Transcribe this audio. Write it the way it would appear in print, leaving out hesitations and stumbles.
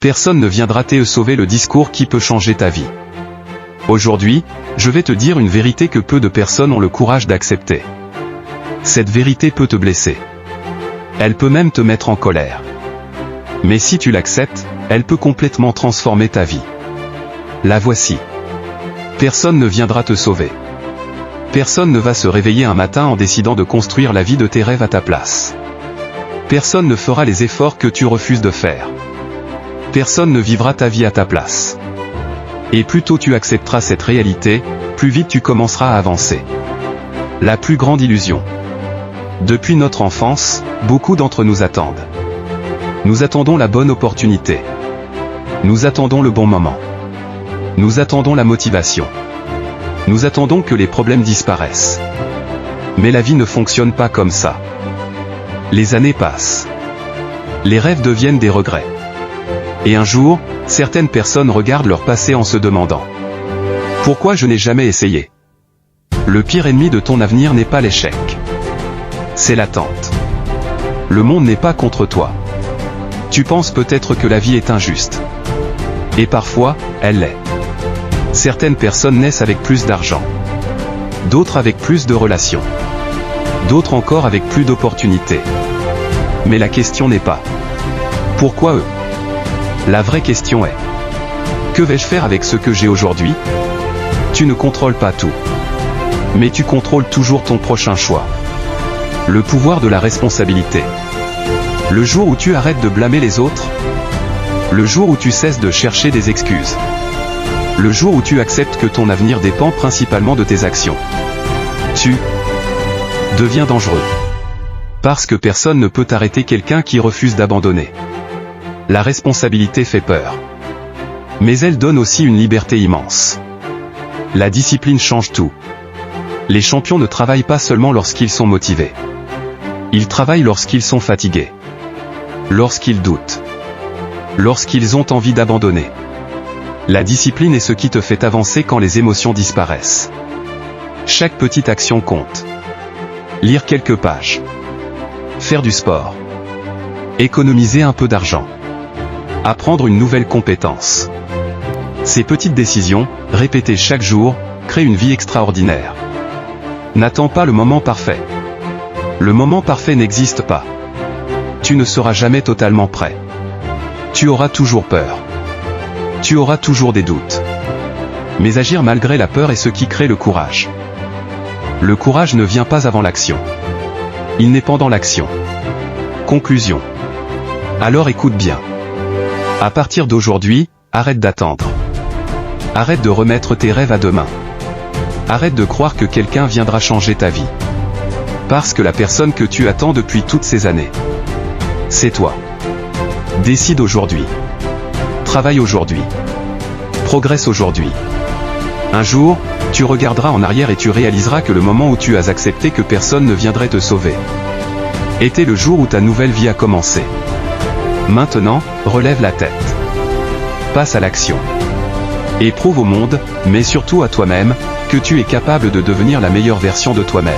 Personne ne viendra te sauver, le discours qui peut changer ta vie. Aujourd'hui, je vais te dire une vérité que peu de personnes ont le courage d'accepter. Cette vérité peut te blesser. Elle peut même te mettre en colère. Mais si tu l'acceptes, elle peut complètement transformer ta vie. La voici. Personne ne viendra te sauver. Personne ne va se réveiller un matin en décidant de construire la vie de tes rêves à ta place. Personne ne fera les efforts que tu refuses de faire. Personne ne vivra ta vie à ta place. Et plus tôt tu accepteras cette réalité, plus vite tu commenceras à avancer. La plus grande illusion. Depuis notre enfance, beaucoup d'entre nous attendent. Nous attendons la bonne opportunité. Nous attendons le bon moment. Nous attendons la motivation. Nous attendons que les problèmes disparaissent. Mais la vie ne fonctionne pas comme ça. Les années passent. Les rêves deviennent des regrets. Et un jour, certaines personnes regardent leur passé en se demandant « Pourquoi je n'ai jamais essayé ?» Le pire ennemi de ton avenir n'est pas l'échec. C'est l'attente. Le monde n'est pas contre toi. Tu penses peut-être que la vie est injuste. Et parfois, elle l'est. Certaines personnes naissent avec plus d'argent. D'autres avec plus de relations. D'autres encore avec plus d'opportunités. Mais la question n'est pas « Pourquoi eux ?» La vraie question est « Que vais-je faire avec ce que j'ai aujourd'hui ?» Tu ne contrôles pas tout. Mais tu contrôles toujours ton prochain choix. Le pouvoir de la responsabilité. Le jour où tu arrêtes de blâmer les autres. Le jour où tu cesses de chercher des excuses. Le jour où tu acceptes que ton avenir dépend principalement de tes actions. Tu deviens dangereux. Parce que personne ne peut arrêter quelqu'un qui refuse d'abandonner. La responsabilité fait peur. Mais elle donne aussi une liberté immense. La discipline change tout. Les champions ne travaillent pas seulement lorsqu'ils sont motivés. Ils travaillent lorsqu'ils sont fatigués. Lorsqu'ils doutent. Lorsqu'ils ont envie d'abandonner. La discipline est ce qui te fait avancer quand les émotions disparaissent. Chaque petite action compte. Lire quelques pages. Faire du sport. Économiser un peu d'argent. Apprendre une nouvelle compétence. Ces petites décisions, répétées chaque jour, créent une vie extraordinaire. N'attends pas le moment parfait. Le moment parfait n'existe pas. Tu ne seras jamais totalement prêt. Tu auras toujours peur. Tu auras toujours des doutes. Mais agir malgré la peur est ce qui crée le courage. Le courage ne vient pas avant l'action. Il naît pendant l'action. Conclusion. Alors écoute bien. À partir d'aujourd'hui, arrête d'attendre. Arrête de remettre tes rêves à demain. Arrête de croire que quelqu'un viendra changer ta vie. Parce que la personne que tu attends depuis toutes ces années, c'est toi. Décide aujourd'hui. Travaille aujourd'hui. Progresse aujourd'hui. Un jour, tu regarderas en arrière et tu réaliseras que le moment où tu as accepté que personne ne viendrait te sauver était le jour où ta nouvelle vie a commencé. Maintenant, relève la tête. Passe à l'action. Et prouve au monde, mais surtout à toi-même, que tu es capable de devenir la meilleure version de toi-même.